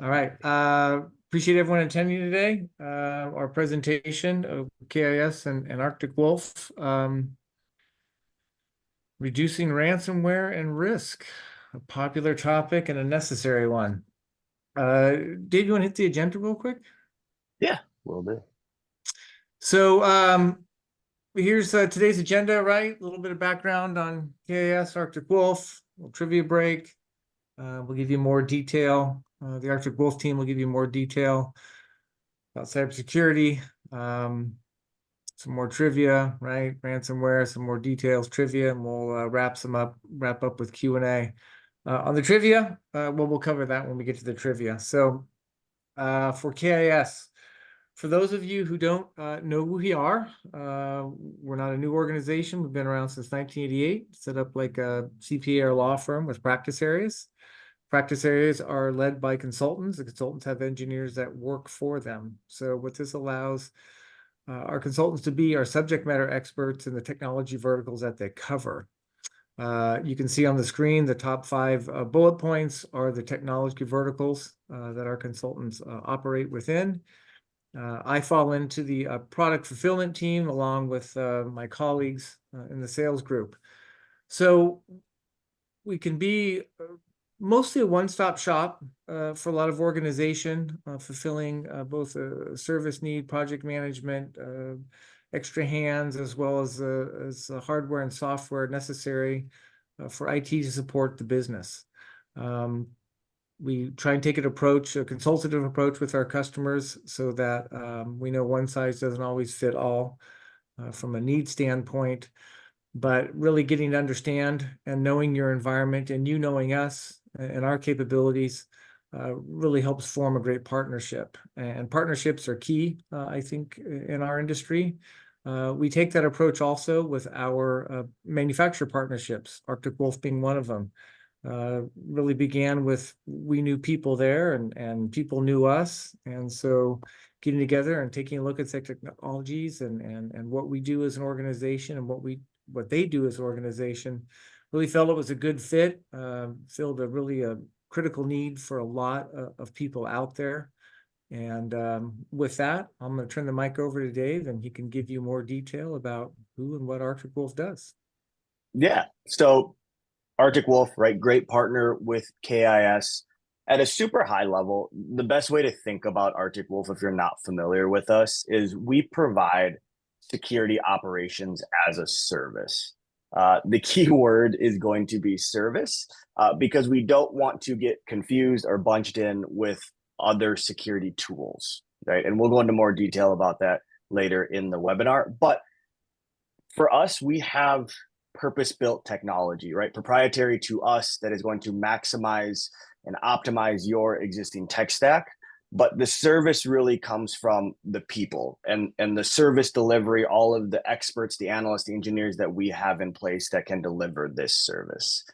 All right. Appreciate everyone attending today. Our presentation of KIS and Arctic Wolf, reducing ransomware and risk, a popular topic and a necessary one. Dave, you want to hit the agenda real quick? Yeah, will do. So here's today's agenda, right? A little bit of background on KIS, Arctic Wolf, a little trivia break. We'll give you more detail. The Arctic Wolf team will give you more detail about cybersecurity, some more trivia, right? Ransomware, some more details, trivia, and we'll wrap up with Q&A. On the trivia, well, we'll cover that when we get to the trivia. So for KIS, for those of you who don't know who we are, we're not a new organization. We've been around since 1988, set up like a CPA or law firm with practice areas. Practice areas are led by consultants. The consultants have engineers that work for them. So what this allows our consultants to be our subject matter experts in the technology verticals that they cover. You can see on the screen the top 5 bullet points are the technology verticals that our consultants operate within. I fall into the product fulfillment team along with my colleagues in the sales group. So we can be mostly a one-stop shop for a lot of organization, fulfilling both a service need, project management, extra hands, as well as hardware and software necessary for IT to support the business. We try and take a consultative approach with our customers so that we know one size doesn't always fit all from a need standpoint, but really getting to understand and knowing your environment and you knowing us and our capabilities really helps form a great partnership. And partnerships are key, I think, in our industry. We take that approach also with our manufacturer partnerships, Arctic Wolf being one of them. Really began with we knew people there and people knew us. And so getting together and taking a look at technologies and what we do as an organization and what they do as an organization, really felt it was a good fit, filled a critical need for a lot of people out there. And with that, I'm going to turn the mic over to Dave, and he can give you more detail about who and what Arctic Wolf does. Yeah. So Arctic Wolf, right? Great partner with KIS. At a super high level, the best way to think about Arctic Wolf, if you're not familiar with us, is we provide security operations as a service. The key word is going to be service because we don't want to get confused or bunched in with other security tools, right? And we'll go into more detail about that later in the webinar. But for us, we have purpose-built technology, right? Proprietary to us that is going to maximize and optimize your existing tech stack. But the service really comes from the people and the service delivery, all of the experts, the analysts, the engineers that we have in place that can deliver this service.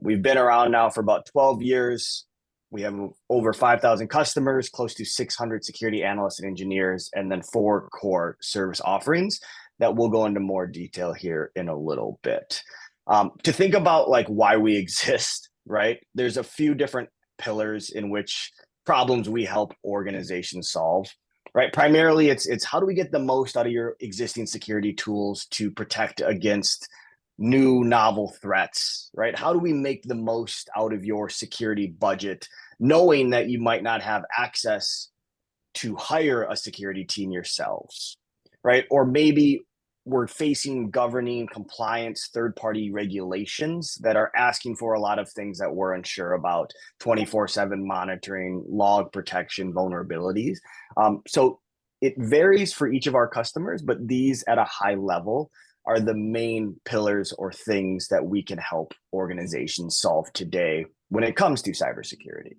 We've been around now for about 12 years. We have over 5,000 customers, close to 600 security analysts and engineers, and then 4 core service offerings that we'll go into more detail here in a little bit. To think about like why we exist, right? There's a few different pillars in which problems we help organizations solve, right? Primarily, it's how do we get the most out of your existing security tools to protect against new novel threats, right? How do we make the most out of your security budget, knowing that you might not have access to hire a security team yourselves, right? Or maybe we're facing governing compliance third-party regulations that are asking for a lot of things that we're unsure about, 24/7 monitoring, log protection, vulnerabilities. So it varies for each of our customers, but these at a high level are the main pillars or things that we can help organizations solve today when it comes to cybersecurity.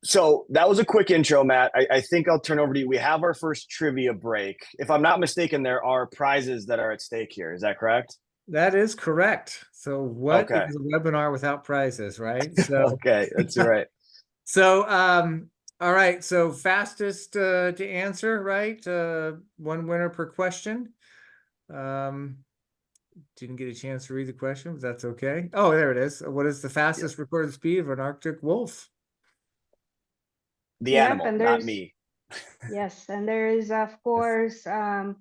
So that was a quick intro, Matt. I think I'll turn over to you. We have our first trivia break. If I'm not mistaken, there are prizes that are at stake here. Is that correct? That is correct. So what Okay. is a webinar without prizes, right? So Okay, that's right. so all right, so fastest to answer, right? One winner per question. Um didn't get a chance to read the question, but that's okay. Oh, there it is. What is the fastest recorded speed of an Arctic wolf? The Yep, animal, and not there's me. yes, and there is of course a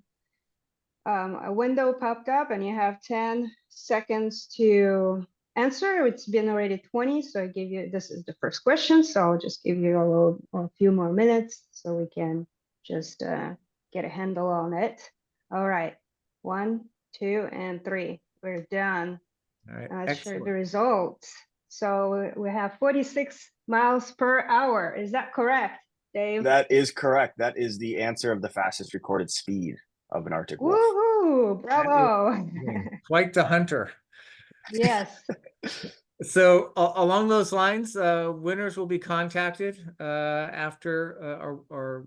window popped up, and you have 10 seconds to answer. It's been already 20, so I give you this is the first question, so I'll just give you a few more minutes so we can just get a handle on it. All right, 1, 2, and 3. We're done. All right, Let's share the excellent. results. So we have 46 miles per hour. Is that correct, Dave? That is correct. That is the answer of the fastest recorded speed of an Arctic wolf. Woohoo! That is Bravo! quite the hunter. Yes. So along those lines, winners will be contacted after our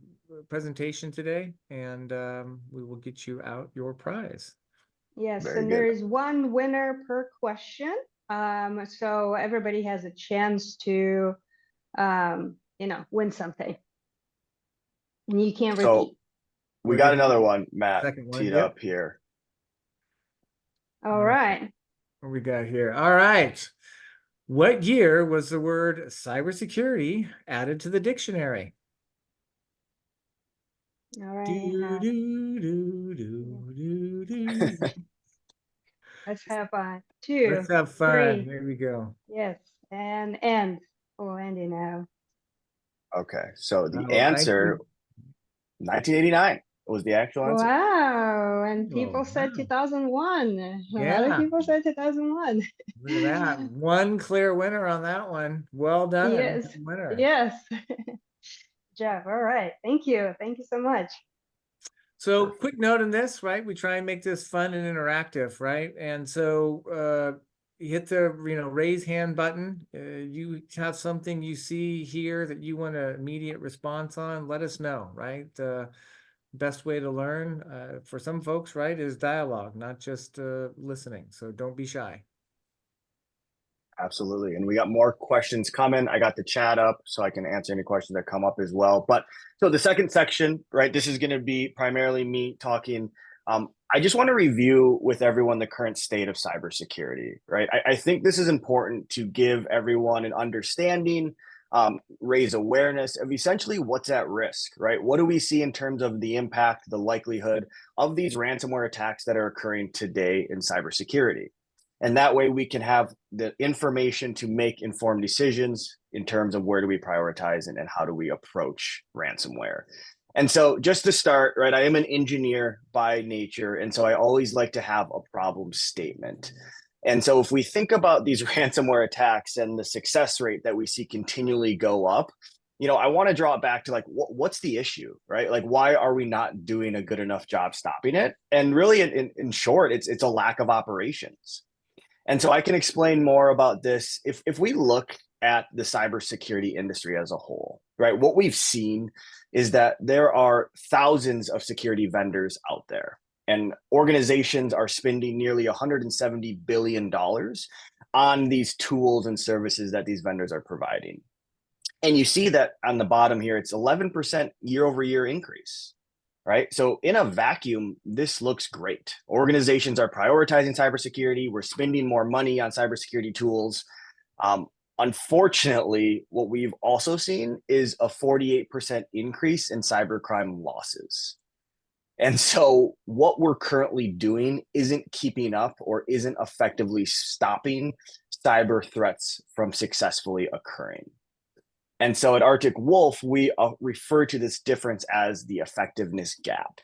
presentation today, and we will get you out your prize. Yes, Very and good. there is one winner per question. So everybody has a chance to, win something. And you can't So repeat. we We're got gonna another do one, Matt, second one, teed yep. up here. All right. What we got here? All right. What year was the word cybersecurity added to the dictionary? All right. Do, do, do, do, do, do. Let's have 2, Let's have fun. 3. There we go. Yes, and end. Oh, Andy now. Okay, so the Oh, answer, 1989 was the actual answer. Wow, and Oh, people said wow. 2001. A lot of Yeah. people said 2001. Look at that. One clear winner on that one. Well done, Yes, winner. yes. Jeff, all right. Thank you. Thank you so much. So Perfect. quick note on this, right? We try and make this fun and interactive, right? And so you hit the raise hand button. You have something you see here that you want an immediate response on, let us know, right? Best way to learn for some folks, right, is dialogue, not just listening. So don't be shy. Absolutely. And we got more questions coming. I got the chat up so I can answer any questions that come up as well. But so the second section, right, this is going to be primarily me talking. I just want to review with everyone the current state of cybersecurity, right? I think this is important to give everyone an understanding, raise awareness of essentially what's at risk, right? What do we see in terms of the impact, the likelihood of these ransomware attacks that are occurring today in cybersecurity? And that way we can have the information to make informed decisions in terms of where do we prioritize and how do we approach ransomware. And so just to start, right, I am an engineer by nature. And so I always like to have a problem statement. And so if we think about these ransomware attacks and the success rate that we see continually go up, I want to draw it back to like, what's the issue, right? Like, why are we not doing a good enough job stopping it? And really, in short, it's a lack of operations. And so I can explain more about this. If we look at the cybersecurity industry as a whole, right, what we've seen is that there are thousands of security vendors out there, and organizations are spending nearly $170 billion on these tools and services that these vendors are providing. And you see that on the bottom here, it's 11% year over year increase. Right. So in a vacuum, this looks great. Organizations are prioritizing cybersecurity. We're spending more money on cybersecurity tools. Unfortunately, what we've also seen is a 48% increase in cybercrime losses. And so what we're currently doing isn't keeping up or isn't effectively stopping cyber threats from successfully occurring. And so at Arctic Wolf, we refer to this difference as the effectiveness gap.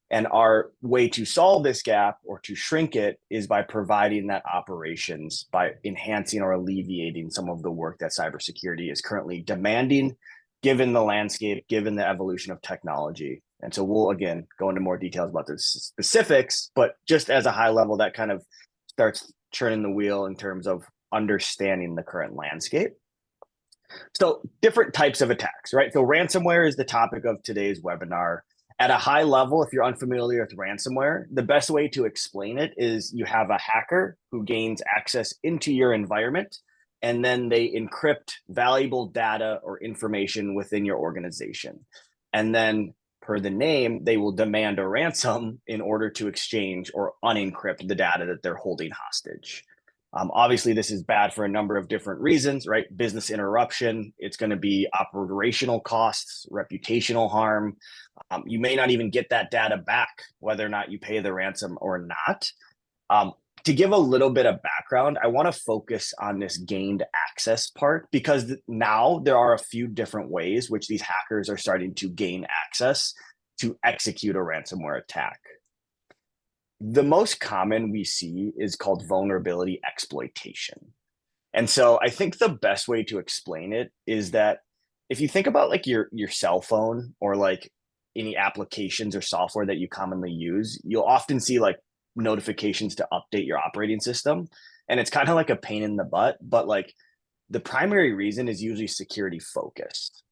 And our way to solve this gap or to shrink it is by providing that operations, by enhancing or alleviating some of the work that cybersecurity is currently demanding, given the landscape, given the evolution of technology. And so we'll, again, go into more details about the specifics, but just as a high level, that kind of starts churning the wheel in terms of understanding the current landscape. So different types of attacks, right? So ransomware is the topic of today's webinar. At a high level, if you're unfamiliar with ransomware, the best way to explain it is you have a hacker who gains access into your environment, and then they encrypt valuable data or information within your organization. And then per the name, they will demand a ransom in order to exchange or unencrypt the data that they're holding hostage. Obviously, this is bad for a number of different reasons, right? Business interruption, it's going to be operational costs, reputational harm. You may not even get that data back, whether or not you pay the ransom or not. To give a little bit of background, I want to focus on this gained access part because now there are a few different ways which these hackers are starting to gain access to execute a ransomware attack. The most common we see is called vulnerability exploitation. And so I think the best way to explain it is that if you think about like your cell phone or like any applications or software that you commonly use, you'll often see like notifications to update your operating system. And it's kind of like a pain in the butt, but like the primary reason is usually security focused.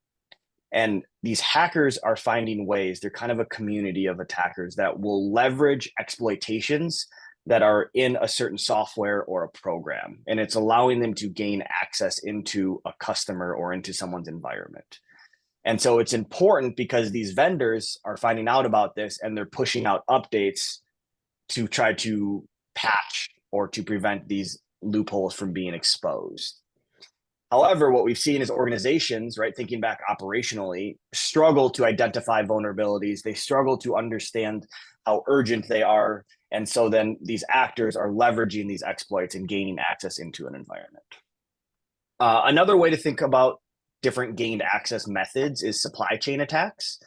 And these hackers are finding ways, they're kind of a community of attackers that will leverage exploitations that are in a certain software or a program. And it's allowing them to gain access into a customer or into someone's environment. And so it's important because these vendors are finding out about this and they're pushing out updates to try to patch or to prevent these loopholes from being exposed. However, what we've seen is organizations, right, thinking back operationally, struggle to identify vulnerabilities. They struggle to understand how urgent they are. And so then these actors are leveraging these exploits and gaining access into an environment. Another way to think about different gained access methods is supply chain attacks.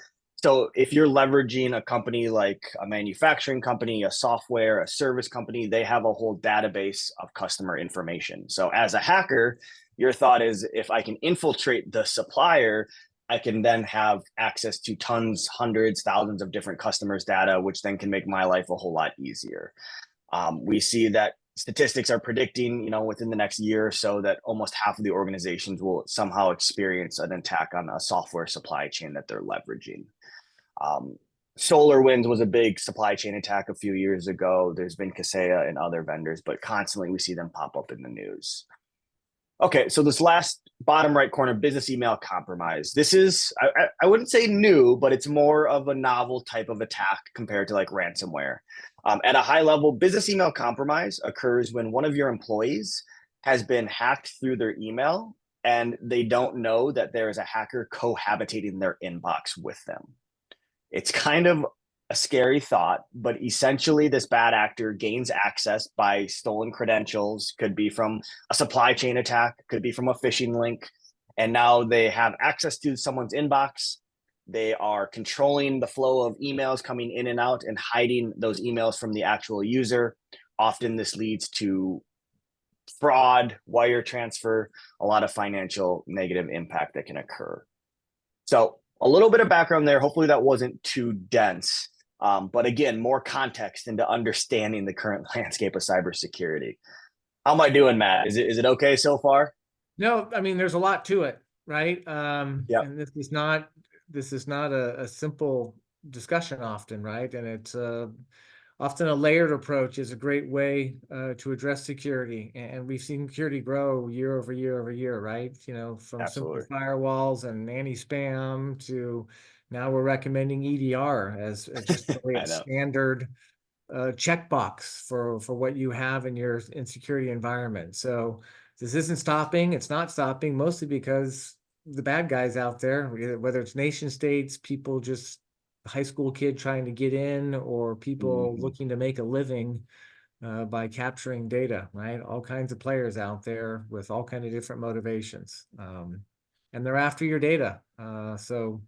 So if you're leveraging a company like a manufacturing company, a software, a service company, they have a whole database of customer information. So as a hacker, your thought is if I can infiltrate the supplier, I can then have access to tons, hundreds, thousands of different customers' data, which then can make my life a whole lot easier. We see that statistics are predicting, within the next year or so that almost half of the organizations will somehow experience an attack on a software supply chain that they're leveraging. SolarWinds was a big supply chain attack a few years ago. There's been Kaseya and other vendors, but constantly we see them pop up in the news. Okay, so this last bottom right corner, business email compromise. This is, I wouldn't say new, but it's more of a novel type of attack compared to like ransomware. At a high level, business email compromise occurs when one of your employees has been hacked through their email and they don't know that there is a hacker cohabitating their inbox with them. It's kind of a scary thought, but essentially this bad actor gains access by stolen credentials, could be from a supply chain attack, could be from a phishing link, and now they have access to someone's inbox. They are controlling the flow of emails coming in and out and hiding those emails from the actual user. Often this leads to fraud, wire transfer, a lot of financial negative impact that can occur. So a little bit of background there. Hopefully that wasn't too dense. But again, more context into understanding the current landscape of cybersecurity. How am I doing, Matt? Is it okay so far? No, I mean, there's a lot to it, right? Yep. And this is not a simple discussion often, right? And it's often a layered approach is a great way to address security. And we've seen security grow year over year over year, right? From Absolutely. simple firewalls and anti-spam to now we're recommending EDR as just really I a know. standard checkbox for what you have in your security environment. So this isn't stopping. It's not stopping, mostly because the bad guys out there, whether it's nation states, people just high school kid trying to get in, or people looking to make a living by capturing data, right? All kinds of players out there with all kinds of different motivations. And they're after your data. So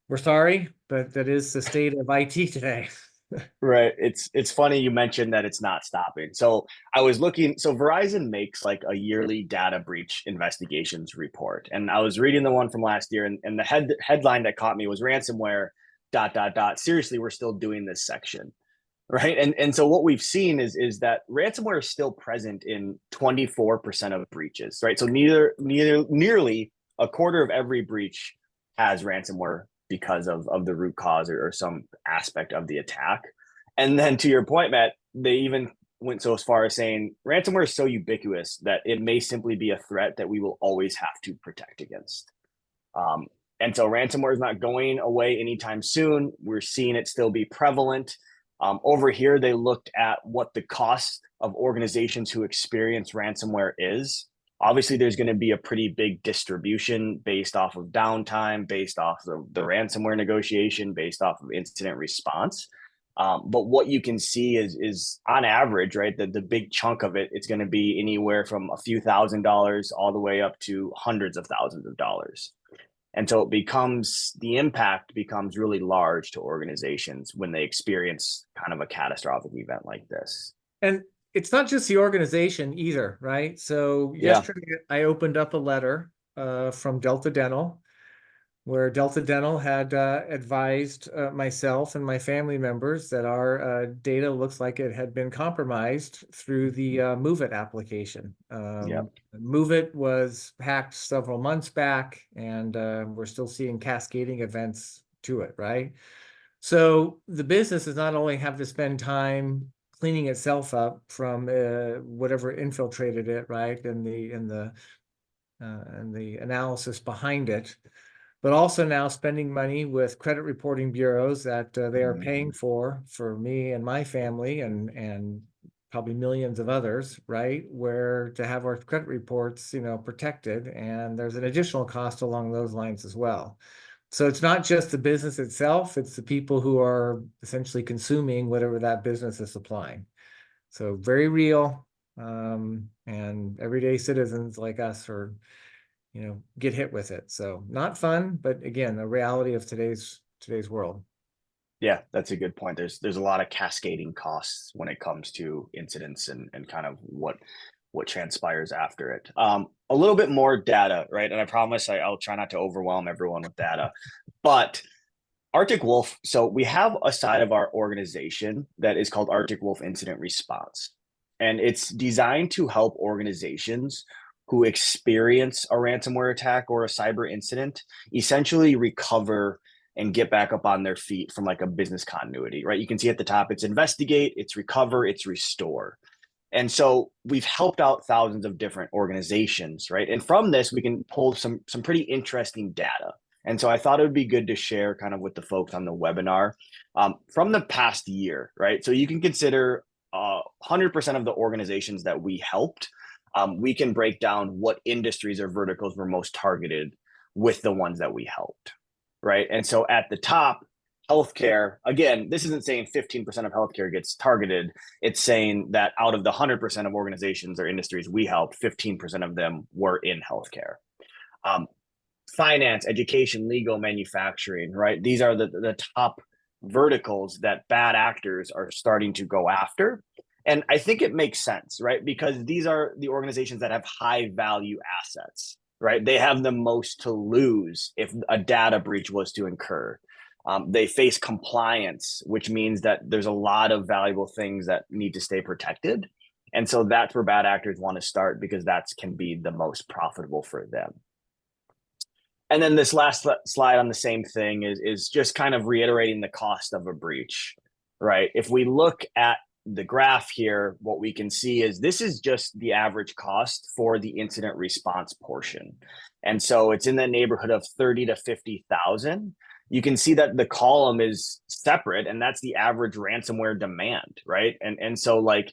we're sorry, but that is the state of IT today. Right. It's funny you mentioned that it's not stopping. So I was looking, so Verizon makes like a yearly data breach investigations report. And I was reading the one from last year and the headline that caught me was ransomware ... Seriously, we're still doing this section. Right. And so what we've seen is that ransomware is still present in 24% of breaches, right? So nearly a quarter of every breach has ransomware because of the root cause or some aspect of the attack. And then to your point, Matt, they even went so far as saying ransomware is so ubiquitous that it may simply be a threat that we will always have to protect against. And so ransomware is not going away anytime soon. We're seeing it still be prevalent. Over here, they looked at what the cost of organizations who experience ransomware is. Obviously, there's going to be a pretty big distribution based off of downtime, based off of the ransomware negotiation, based off of incident response. But what you can see is on average, right, the big chunk of it, it's going to be anywhere from a few $1,000s all the way up to hundreds of thousands of dollars. And so the impact becomes really large to organizations when they experience kind of a catastrophic event like this. And it's not just the organization either, right? So yesterday I opened up a letter from Delta Dental, where Delta Dental had advised myself and my family members that our data looks like it had been compromised through the Move It application. Move It was hacked several months back, and we're still seeing cascading events to it, right? So the business does not only have to spend time cleaning itself up from whatever infiltrated it, right, and the analysis behind it, but also now spending money with credit reporting bureaus that they are paying for me and my family and probably millions of others, right? Where to have our credit reports, protected, and there's an additional cost along those lines as well. So it's not just the business itself, it's the people who are essentially consuming whatever that business is supplying. So very real, and everyday citizens like us are, get hit with it. So not fun, but again, the reality of today's world. Yeah, that's a good point. There's a lot of cascading costs when it comes to incidents and kind of what transpires after it. A little bit more data, right? And I promise I'll try not to overwhelm everyone with data, but Arctic Wolf. So we have a side of our organization that is called Arctic Wolf Incident Response, and it's designed to help organizations who experience a ransomware attack or a cyber incident essentially recover and get back up on their feet from like a business continuity, right? You can see at the top, it's investigate, it's recover, it's restore. And so we've helped out thousands of different organizations, right? And from this, we can pull some pretty interesting data. And so I thought it would be good to share kind of with the folks on the webinar from the past year, right? So you can consider 100% of the organizations that we helped. We can break down what industries or verticals were most targeted with the ones that we helped, right? And so at the top, healthcare, again, this isn't saying 15% of healthcare gets targeted. It's saying that out of the 100% of organizations or industries we helped, 15% of them were in healthcare. Finance, education, legal, manufacturing, right? These are the top verticals that bad actors are starting to go after. And I think it makes sense, right? Because these are the organizations that have high value assets, right? They have the most to lose if a data breach was to occur. They face compliance, which means that there's a lot of valuable things that need to stay protected. And so that's where bad actors want to start, because that can be the most profitable for them. And then this last slide on the same thing is just kind of reiterating the cost of a breach, right? If we look at the graph here, what we can see is this is just the average cost for the incident response portion. And so it's in the neighborhood of 30 to 50,000. You can see that the column is separate, and that's the average ransomware demand, right? And so like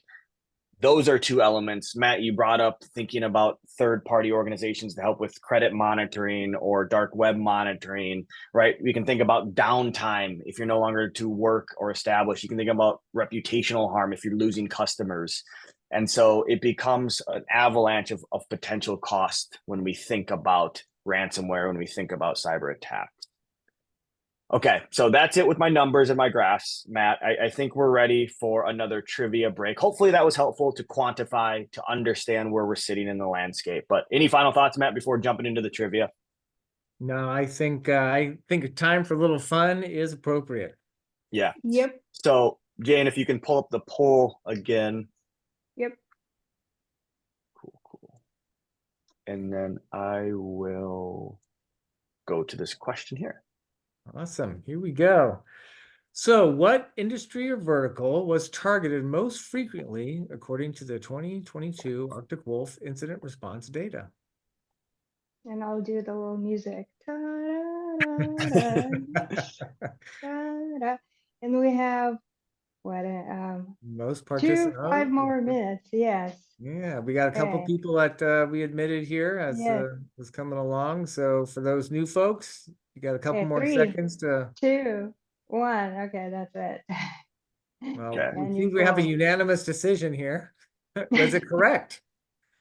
those are two elements. Matt, you brought up thinking about third-party organizations to help with credit monitoring or dark web monitoring, right? We can think about downtime if you're no longer to work or establish. You can think about reputational harm if you're losing customers. And so it becomes an avalanche of potential cost when we think about ransomware, when we think about cyber attacks. Okay, so that's it with my numbers and my graphs, Matt. I think we're ready for another trivia break. Hopefully that was helpful to quantify, to understand where we're sitting in the landscape. But any final thoughts, Matt, before jumping into the trivia? No, I think a time for a little fun is appropriate. Yeah. Yep. So Jane, if you can pull up the poll again. Yep. Cool. And then I will go to this question here. Awesome. Here we go. So what industry or vertical was targeted most frequently according to the 2022 Arctic Wolf incident response data? And I'll do the little music. Ta-da! And we have what Most 5 participants. more minutes. Yes. Yeah, we got a couple Okay. people that we admitted here as Yes. was coming along. So for those new folks, you got a couple Okay. more 3, seconds to. 2, 1. Okay, that's it. Okay. Well, it And you seems we have a go. unanimous decision here. Was it correct?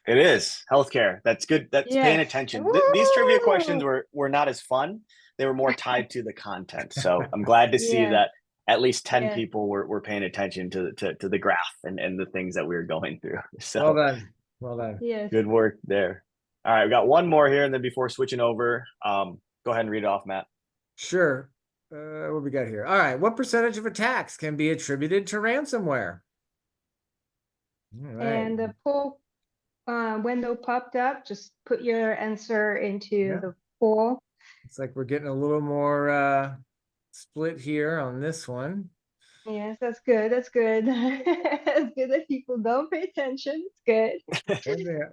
It is healthcare. That's good. That's paying Yes. attention. These trivia questions Woo! were not as fun. They were more tied to the content. So I'm glad to see Yes. that at least 10 Yes. people were paying attention to the graph and the things that we were going through. Well So done. Well done. Yes. good work there. All right, we got one more here, and then before switching over, go ahead and read it off, Matt. Sure. What we got here? All right. What percentage of attacks can be attributed to ransomware? All right. And the poll window popped up. Just put your answer into Yeah. the poll. It's like we're getting a little more split here on this one. Yes, that's good. That's good. It's good that people don't pay attention. It's good.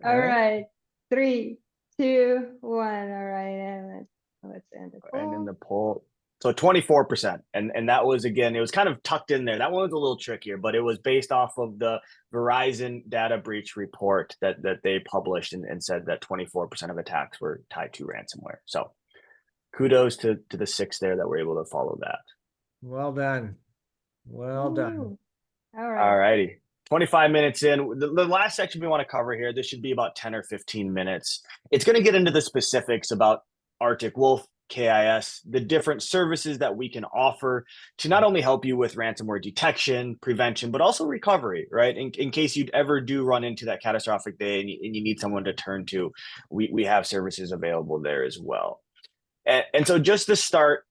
All All right. right. 3, 2, 1. All right. And let's end the And in poll. the poll, so 24%. And that was, again, it was kind of tucked in there. That one was a little trickier, but it was based off of the Verizon data breach report that they published and said that 24% of attacks were tied to ransomware. So kudos to the 6 there that were able to follow that. Well done. Well done. Ooh. All All right. righty. 25 minutes in. The last section we want to cover here, this should be about 10 or 15 minutes. It's going to get into the specifics about Arctic Wolf, KIS, the different services that we can offer to not only help you with ransomware detection, prevention, but also recovery, right? In case you ever do run into that catastrophic day and you need someone to turn to, we have services available there as well. And so just to start,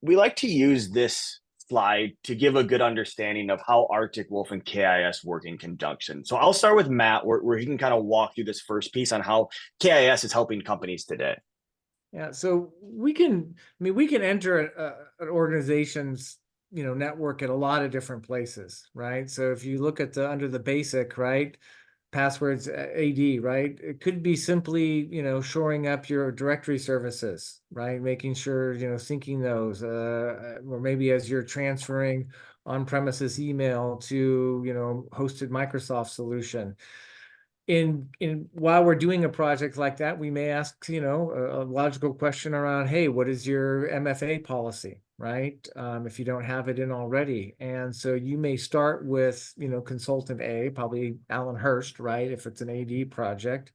we like to use this slide to give a good understanding of how Arctic Wolf and KIS work in conjunction. So I'll start with Matt, where he can kind of walk through this first piece on how KIS is helping companies today. Yeah, so we can enter an organization's network at a lot of different places, right? So if you look at under the basic, right, passwords AD, right, it could be simply shoring up your directory services, right, making sure syncing those, or maybe as you're transferring on-premises email to hosted Microsoft solution. In while we're doing a project like that, we may ask a logical question around, hey, what is your MFA policy, right? If you don't have it in already. And so you may start with consultant A, probably Alan Hurst, right, if it's an AD project.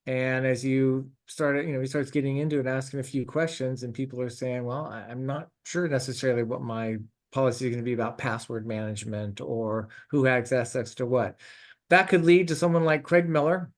And as you start, he starts getting into it, asking a few questions, and people are saying, well, I'm not sure necessarily what my policy is going to be about password management or who has access to what. That could lead to someone like Craig Miller,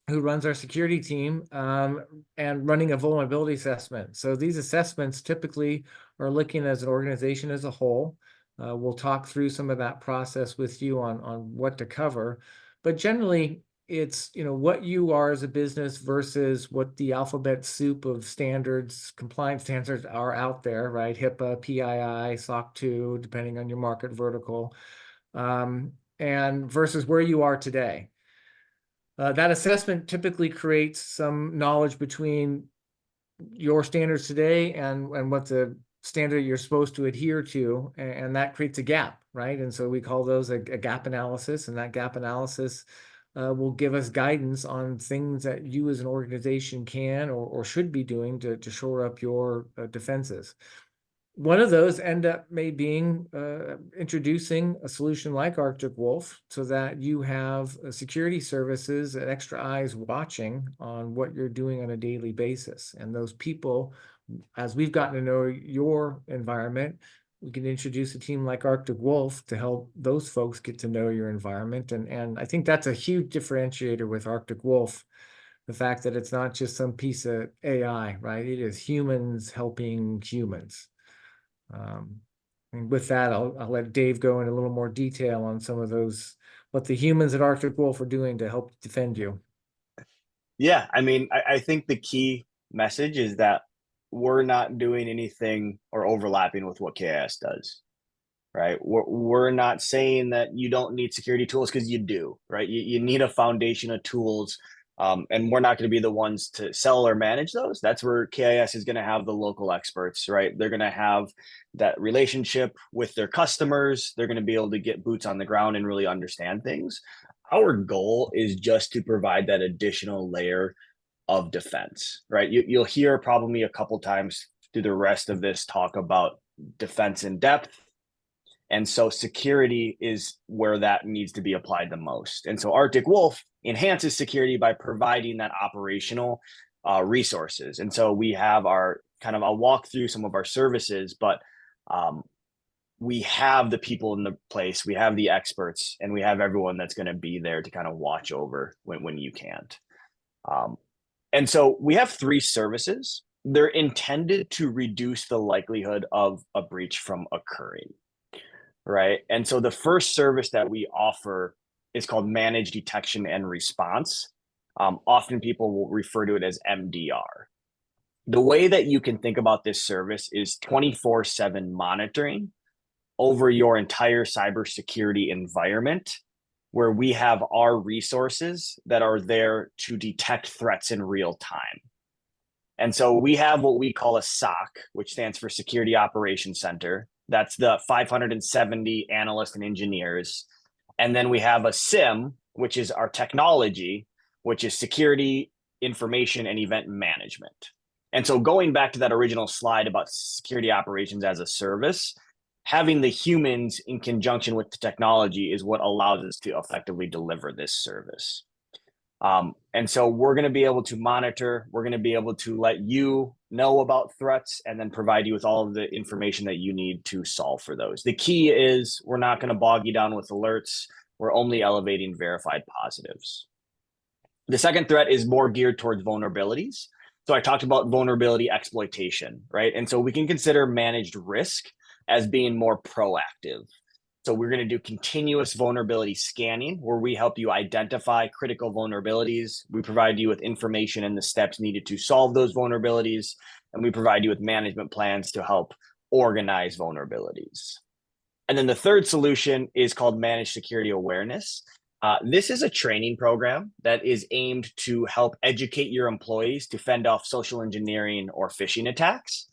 who runs our security team, and running a vulnerability assessment. So these assessments typically are looking as an organization as a whole. We'll talk through some of that process with you on what to cover. But generally, it's what you are as a business versus what the alphabet soup of standards, compliance standards are out there, right? HIPAA, PII, SOC 2, depending on your market vertical. And versus where you are today. That assessment typically creates some knowledge between your standards today and what the standard you're supposed to adhere to, and that creates a gap, right? And so we call those a gap analysis, and that gap analysis will give us guidance on things that you as an organization can or should be doing to shore up your defenses. One of those end up being introducing a solution like Arctic Wolf so that you have security services and extra eyes watching on what you're doing on a daily basis. And those people, as we've gotten to know your environment, we can introduce a team like Arctic Wolf to help those folks get to know your environment. And I think that's a huge differentiator with Arctic Wolf. The fact that it's not just some piece of AI, right? It is humans helping humans. And with that, I'll let Dave go in a little more detail on some of those, what the humans at Arctic Wolf are doing to help defend you. Yeah, I mean, I think the key message is that we're not doing anything or overlapping with what KIS does, right? We're not saying that you don't need security tools, because you do, right? You need a foundation of tools And we're not going to be the ones to sell or manage those. That's where KIS is going to have the local experts, right? They're going to have that relationship with their customers. They're going to be able to get boots on the ground and really understand things. Our goal is just to provide that additional layer of defense, right? You'll hear probably a couple times through the rest of this talk about defense in depth. And so security is where that needs to be applied the most. And so Arctic Wolf enhances security by providing that operational resources. And so we have our I'll walk through some of our services, but we have the people in the place, we have the experts, and we have everyone that's going to be there to kind of watch over when you can't. And so we have 3 services. They're intended to reduce the likelihood of a breach from occurring, right? And so the first service that we offer is called Managed Detection and Response. Often people will refer to it as MDR. The way that you can think about this service is 24/7 monitoring over your entire cybersecurity environment, where we have our resources that are there to detect threats in real time. And so we have what we call a SOC, which stands for Security Operations Center. That's the 570 analysts and engineers. And then we have a SIM, which is our technology, which is Security, Information, and Event Management. And so going back to that original slide about security operations as a service, having the humans in conjunction with the technology is what allows us to effectively deliver this service. And so we're going to be able to monitor, we're going to be able to let you know about threats and then provide you with all of the information that you need to solve for those. The key is we're not going to bog you down with alerts. We're only elevating verified positives. The second threat is more geared towards vulnerabilities. So I talked about vulnerability exploitation, right? And so we can consider managed risk as being more proactive. So we're going to do continuous vulnerability scanning, where we help you identify critical vulnerabilities. We provide you with information and the steps needed to solve those vulnerabilities. And we provide you with management plans to help organize vulnerabilities. And then the third solution is called Managed Security Awareness. This is a training program that is aimed to help educate your employees to fend off social engineering or phishing attacks.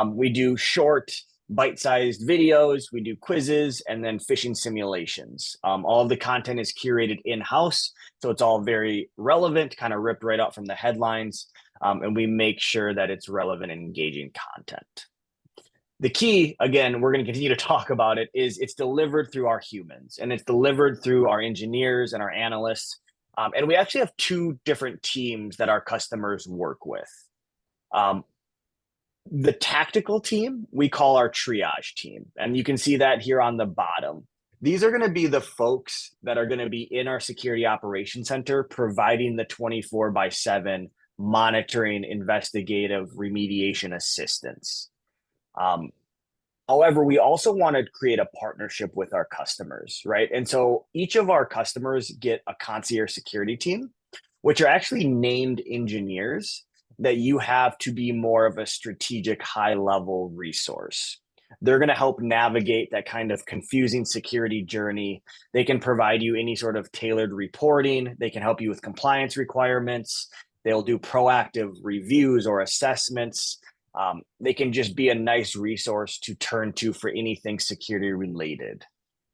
We do short, bite-sized videos, we do quizzes, and then phishing simulations. All of the content is curated in-house, so it's all very relevant, kind of ripped right out from the headlines, and we make sure that it's relevant and engaging content. The key, again, we're going to continue to talk about it, is it's delivered through our humans, and it's delivered through our engineers and our analysts. And we actually have 2 different teams that our customers work with. The tactical team, we call our triage team. And you can see that here on the bottom. These are going to be the folks that are going to be in our security operations center, providing the 24/7 monitoring, investigative, remediation assistance. However, we also want to create a partnership with our customers, right? And so each of our customers get a concierge security team, which are actually named engineers that you have to be more of a strategic high-level resource. They're going to help navigate that kind of confusing security journey. They can provide you any sort of tailored reporting. They can help you with compliance requirements. They'll do proactive reviews or assessments. They can just be a nice resource to turn to for anything security related.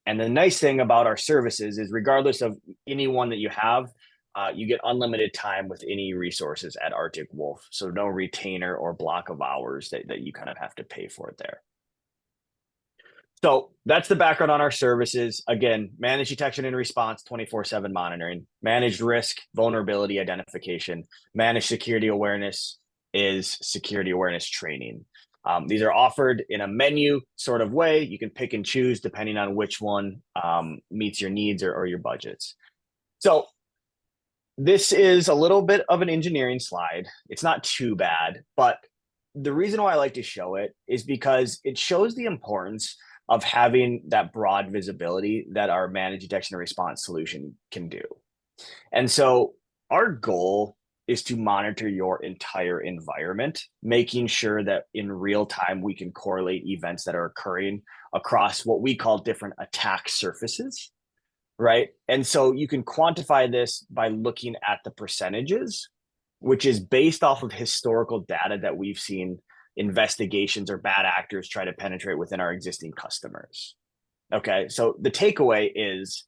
And the nice thing about our services is regardless of any one that you have, you get unlimited time with any resources at Arctic Wolf. So no retainer or block of hours that you kind of have to pay for it there. So that's the background on our services. Again, managed detection and response, 24/7 monitoring, managed risk, vulnerability identification, managed security awareness is security awareness training. These are offered in a menu sort of way. You can pick and choose depending on which one meets your needs or your budgets. So this is a little bit of an engineering slide. It's not too bad, but the reason why I like to show it is because it shows the importance of having that broad visibility that our managed detection and response solution can do. And so our goal is to monitor your entire environment, making sure that in real time we can correlate events that are occurring across what we call different attack surfaces. right? And so you can quantify this by looking at the percentages, which is based off of historical data that we've seen investigations or bad actors try to penetrate within our existing customers. Okay, so the takeaway is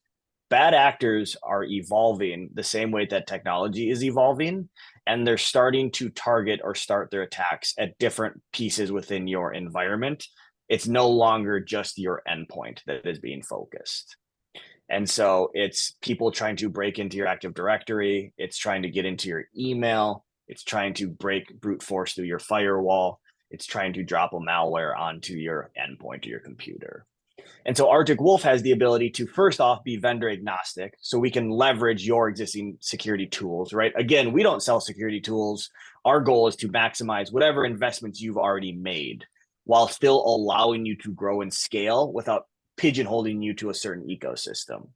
bad actors are evolving the same way that technology is evolving, and they're starting to target or start their attacks at different pieces within your environment. It's no longer just your endpoint that is being focused. And so it's people trying to break into your Active Directory, it's trying to get into your email, it's trying to brute force through your firewall, it's trying to drop a malware onto your endpoint or your computer. And so Arctic Wolf has the ability to, first off, be vendor agnostic, so we can leverage your existing security tools, right? Again, we don't sell security tools. Our goal is to maximize whatever investments you've already made while still allowing you to grow and scale without pigeonholing you to a certain ecosystem.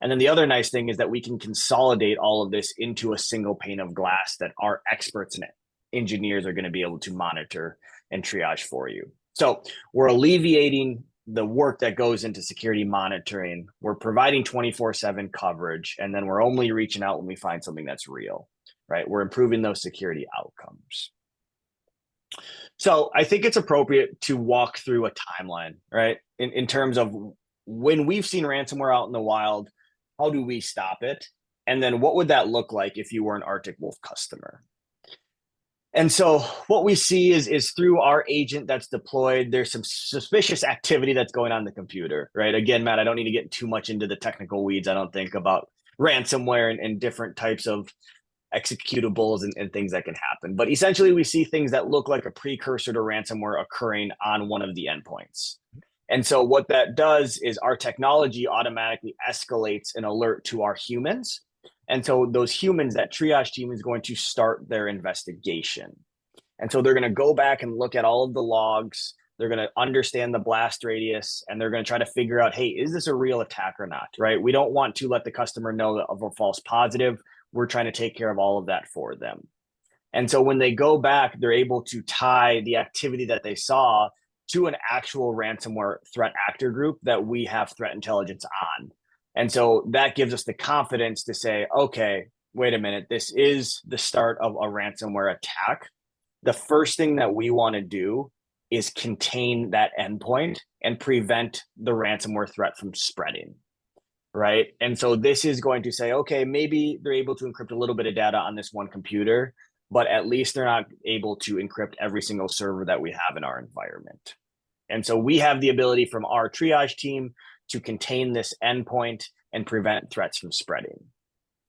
And then the other nice thing is that we can consolidate all of this into a single pane of glass that our experts and engineers are going to be able to monitor and triage for you. So we're alleviating the work that goes into security monitoring. We're providing 24/7 coverage, and then we're only reaching out when we find something that's real, right? We're improving those security outcomes. So I think it's appropriate to walk through a timeline, right? In terms of when we've seen ransomware out in the wild, how do we stop it? And then what would that look like if you were an Arctic Wolf customer? And so what we see is through our agent that's deployed, there's some suspicious activity that's going on the computer, right? Again, Matt, I don't need to get too much into the technical weeds, I don't think, about ransomware and different types of executables and things that can happen. But essentially, we see things that look like a precursor to ransomware occurring on one of the endpoints. And so what that does is our technology automatically escalates an alert to our humans. And so those humans, that triage team is going to start their investigation. And so they're going to go back and look at all of the logs. They're going to understand the blast radius, and they're going to try to figure out, hey, is this a real attack or not, right? We don't want to let the customer know of a false positive. We're trying to take care of all of that for them. And so when they go back, they're able to tie the activity that they saw to an actual ransomware threat actor group that we have threat intelligence on. And so that gives us the confidence to say, okay, wait a minute, this is the start of a ransomware attack. The first thing that we want to do is contain that endpoint and prevent the ransomware threat from spreading, right? And so this is going to say, okay, maybe they're able to encrypt a little bit of data on this one computer, but at least they're not able to encrypt every single server that we have in our environment. And so we have the ability from our triage team to contain this endpoint and prevent threats from spreading.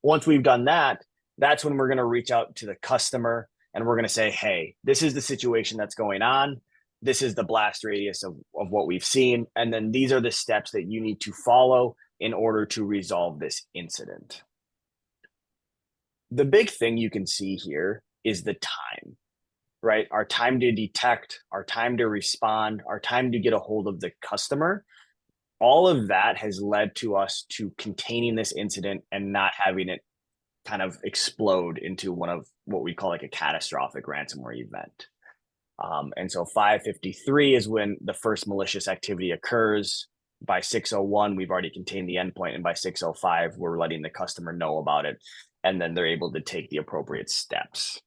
Once we've done that, that's when we're going to reach out to the customer and we're going to say, hey, this is the situation that's going on. This is the blast radius of what we've seen. And then these are the steps that you need to follow in order to resolve this incident. The big thing you can see here is the time, right? Our time to detect, our time to respond, our time to get a hold of the customer. All of that has led to us to containing this incident and not having it kind of explode into one of what we call like a catastrophic ransomware event. And so 5:53 is when the first malicious activity occurs. By 6:01, we've already contained the endpoint, and by 6:05, we're letting the customer know about it, and then they're able to take the appropriate steps.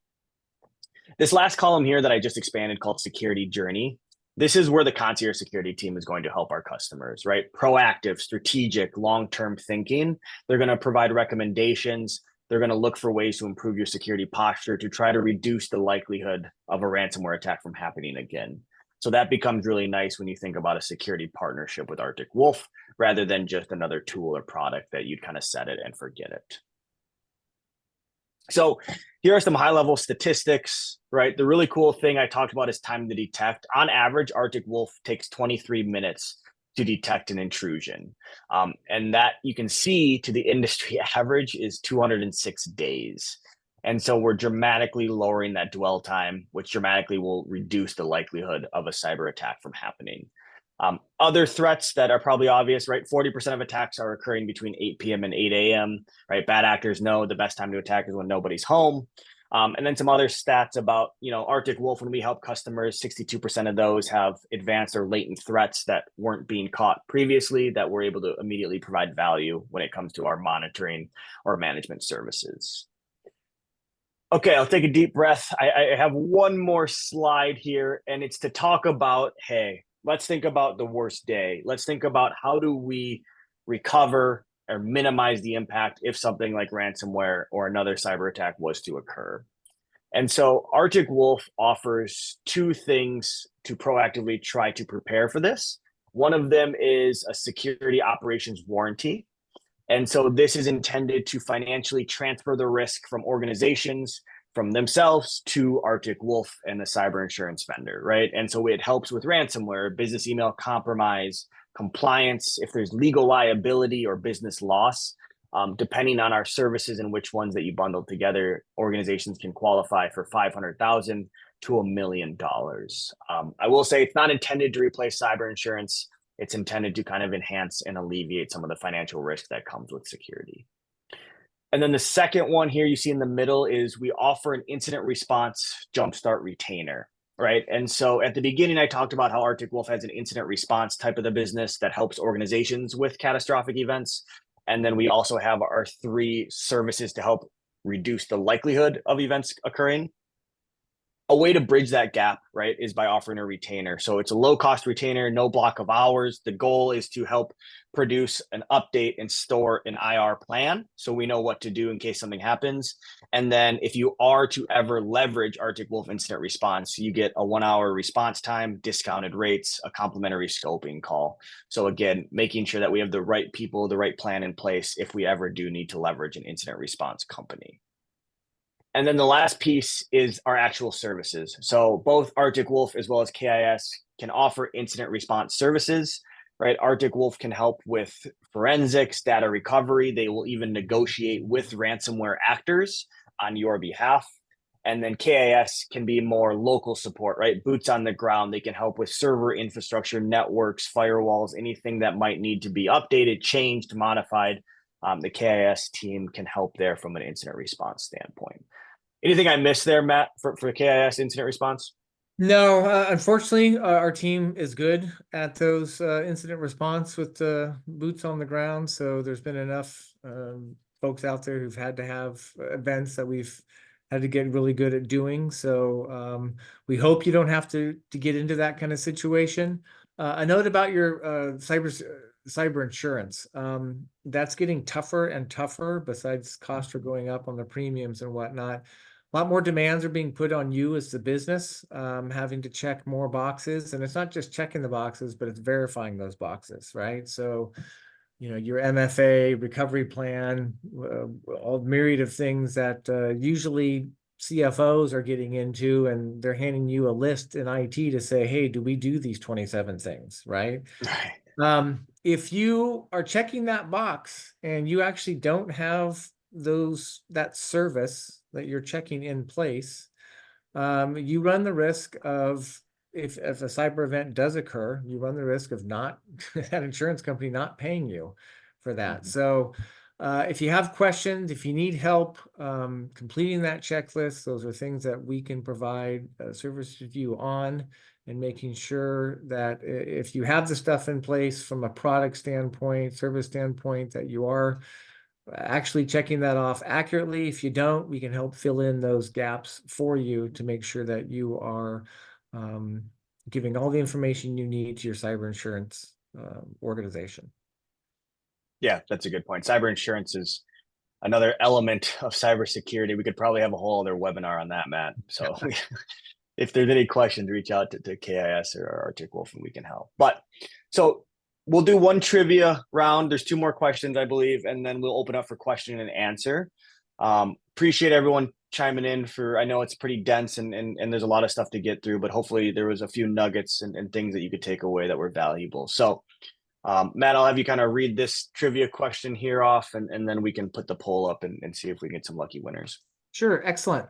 This last column here that I just expanded called Security Journey, this is where the concierge security team is going to help our customers, right? Proactive, strategic, long-term thinking. They're going to provide recommendations. They're going to look for ways to improve your security posture to try to reduce the likelihood of a ransomware attack from happening again. So that becomes really nice when you think about a security partnership with Arctic Wolf, rather than just another tool or product that you'd kind of set it and forget it. So here are some high-level statistics, right? The really cool thing I talked about is time to detect. On average, Arctic Wolf takes 23 minutes to detect an intrusion. And that you can see to the industry average is 206 days. And so we're dramatically lowering that dwell time, which dramatically will reduce the likelihood of a cyber attack from happening. Other threats that are probably obvious, right? 40% of attacks are occurring between 8 p.m. and 8 a.m., right? Bad actors know the best time to attack is when nobody's home. And then some other stats about, Arctic Wolf, when we help customers, 62% of those have advanced or latent threats that weren't being caught previously that we're able to immediately provide value when it comes to our monitoring or management services. Okay, I'll take a deep breath. I have one more slide here, and it's to talk about, hey, let's think about the worst day. Let's think about how do we recover or minimize the impact if something like ransomware or another cyber attack was to occur. And so Arctic Wolf offers two things to proactively try to prepare for this. One of them is a security operations warranty. And so this is intended to financially transfer the risk from organizations, from themselves to Arctic Wolf and the cyber insurance vendor, right? And so it helps with ransomware, business email compromise, compliance, if there's legal liability or business loss. Depending on our services and which ones that you bundle together, organizations can qualify for $500,000 to $1 million. I will say it's not intended to replace cyber insurance. It's intended to kind of enhance and alleviate some of the financial risk that comes with security. And then the second one here you see in the middle is we offer an incident response jumpstart retainer, right? And so at the beginning, I talked about how Arctic Wolf has an incident response type of the business that helps organizations with catastrophic events. And then we also have our 3 services to help reduce the likelihood of events occurring. A way to bridge that gap, right, is by offering a retainer. So it's a low-cost retainer, no block of hours. The goal is to help produce an update and store an IR plan so we know what to do in case something happens. And then if you are to ever leverage Arctic Wolf Incident Response, you get a 1-hour response time, discounted rates, a complimentary scoping call. So again, making sure that we have the right people, the right plan in place if we ever do need to leverage an incident response company. And then the last piece is our actual services. So both Arctic Wolf as well as KIS can offer incident response services, right? Arctic Wolf can help with forensics, data recovery. They will even negotiate with ransomware actors on your behalf. And then KIS can be more local support, right? Boots on the ground. They can help with server infrastructure, networks, firewalls, anything that might need to be updated, changed, modified. The KIS team can help there from an incident response standpoint. Anything I missed there, Matt, for KIS incident response? No, unfortunately, our team is good at those incident response with the boots on the ground. So there's been enough folks out there who've had to have events that we've had to get really good at doing. So we hope you don't have to get into that kind of situation. A note about your cyber insurance. That's getting tougher and tougher. Besides, costs are going up on the premiums and whatnot. A lot more demands are being put on you as the business, having to check more boxes. And it's not just checking the boxes, but it's verifying those boxes, right? So, your MFA, recovery plan, all myriad of things that usually CFOs are getting into, and they're handing you a list in IT to say, hey, do we do these 27 things, right? Right. If you are checking that box and you actually don't have that service that you're checking in place, you run the risk of, if a cyber event does occur, you run the risk of that insurance company not paying you for that. Mhm. So if you have questions, if you need help completing that checklist, those are things that we can provide a service review on, and making sure that if you have the stuff in place from a product standpoint, service standpoint, that you are actually checking that off accurately. If you don't, we can help fill in those gaps for you to make sure that you are giving all the information you need to your cyber insurance organization. Yeah, that's a good point. Cyber insurance is another element of cybersecurity. We could probably have a whole other webinar on that, Matt. So if there's any questions, reach out to KIS or Arctic Wolf and we can help. But so we'll do one trivia round. There's 2 more questions, I believe, and then we'll open up for question and answer. Appreciate everyone chiming in I know it's pretty dense and there's a lot of stuff to get through, but hopefully there was a few nuggets and things that you could take away that were valuable. So Matt, I'll have you kind of read this trivia question here off, and then we can put the poll up and see if we get some lucky winners. Sure, excellent.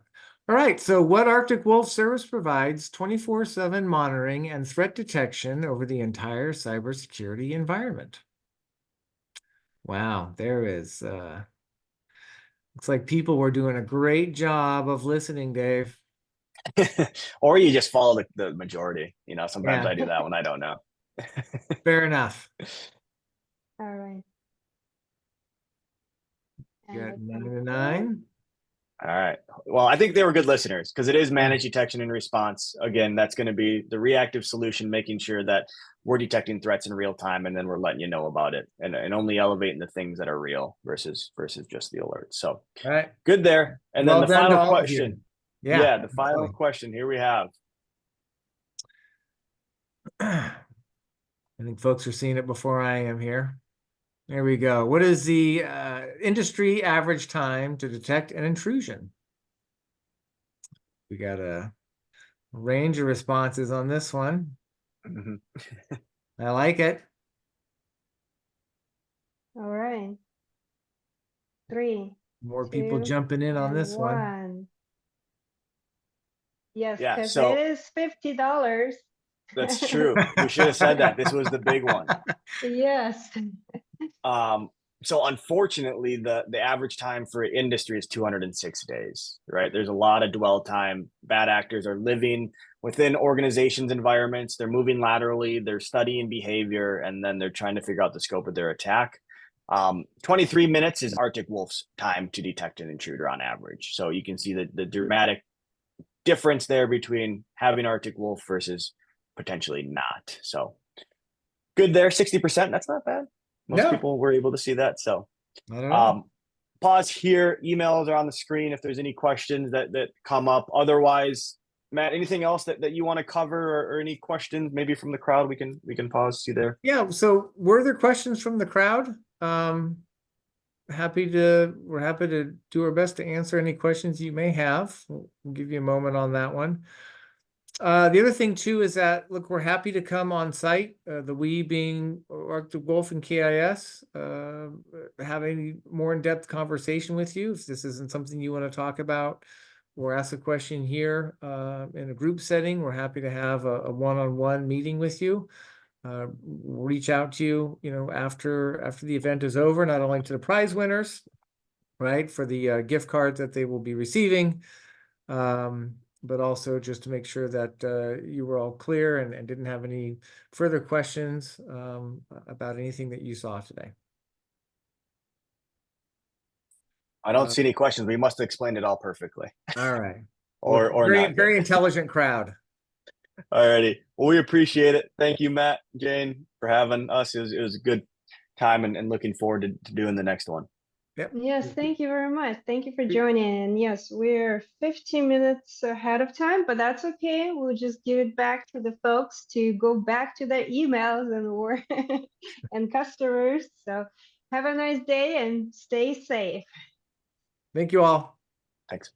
All right, so what Arctic Wolf service provides 24/7 monitoring and threat detection over the entire cybersecurity environment? Wow, there is Looks like people were doing a great job of listening, Dave. Or you just follow the majority. You know, sometimes Yeah. I do that when I don't know. Fair enough. All right. You And got it's 9 on to four. 9. All right. Well, I think they were good listeners because it is Yeah. managed detection and response. Again, that's going to be the reactive solution, making sure that we're detecting threats in real time, and then we're letting you know about it, and only elevating the things that are real versus just the alerts. So All right. good there. And Well then the done to final all of you. question. Yeah. Yeah, the final question. Here we have. I think folks are seeing it before I am here. There we go. What is the industry average time to detect an intrusion? We got a range of responses on this one. Mhm. I like it. All right. 3, More people 2, jumping in on and this one. 1. Yes, Yeah, because so it is $50. that's true. We should have said that. This was the big one. Yes. So unfortunately, the average time for industry is 206 days, right? There's a lot of dwell time. Bad actors are living within organizations' environments. They're moving laterally. They're studying behavior, and then they're trying to figure out the scope of their attack. 23 minutes is Arctic Wolf's time to detect an intruder on average. So you can see the dramatic difference there between having Arctic Wolf versus potentially not. So good there, 60%. That's not bad. Most No, people were able to see that. So I don't know. pause here. Emails are on the screen if there's any questions that come up. Otherwise, Matt, anything else that you want to cover, or any questions maybe from the crowd? We can pause you there. Yeah, so were there questions from the crowd? We're happy to do our best to answer any questions you may have. We'll give you a moment on that one. The other thing too is that, look, we're happy to come on site, the we being Arctic Wolf and KIS, have any more in-depth conversation with you. If this isn't something you want to talk about or ask a question here in a group setting, we're happy to have a one-on-one meeting with you. Reach out to you, after the event is over, not only to the prize winners, right, for the gift cards that they will be receiving, but also just to make sure that you were all clear and didn't have any further questions about anything that you saw today. I don't see any questions. We must have explained it all perfectly. All right. or very, not. very intelligent crowd. All righty. Well, we appreciate it. Thank you, Matt, Jane, for having us. It was a good time, and looking forward to doing the next one. Yep. Yes, thank you very much. Thank you for joining. And yes, we're 15 minutes ahead of time, but that's okay. We'll just give it back to the folks to go back to their emails and customers. So have a nice day and stay safe. Thank you all. Thanks.